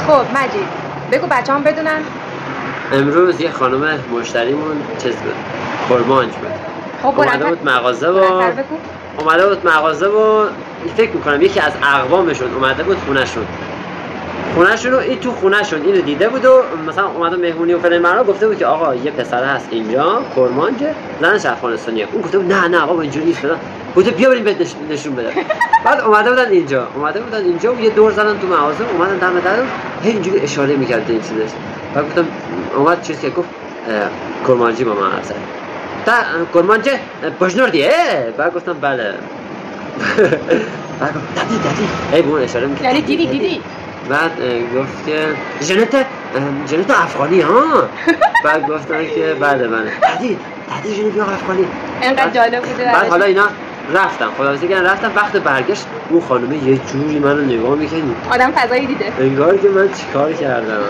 خب مجید بگو بچه‌ام بدونن. امروز یه خانم مشتریمون چیز بود، کرمانج بود. خب اومده بود مغازه و فکر میکنم یکی از اقوامشون اومده بود خونهشون رو این تو خونهشون اینو دیده بود و مثلا اومده مهمونی و فلان مرا گفته بود که آقا یه پسر هست اینجا کرمانجه زنش افغانستانیه. اون گفته بود نه بابا اینجوری نیست فلان. گفته بیا بریم بهت نشون بده. بعد اومده بودن اینجا و یه دور زدن تو مغازه، اومدن دم در هی اینجوری اشاره می‌کرد این چیزش. بعد گفتم اومد چیزی که گفت کرمانجی با من حرف زد. تا کرمانجه بجنوردیه. بعد گفتم بله. بعد گفت دادی هی بون اشاره می‌کرد. یعنی دیدی بعد گفت که جنت افغانی ها. بعد گفتن که بله دادی جنت افغانی. اینقدر جالب بوده. بعد حالا اینا رفتم خداحافظی کردن، رفتم. وقت برگشت اون خانومه یه جوری منو نگاه می‌کنه، آدم فضایی دیده انگار که من چیکار کردم.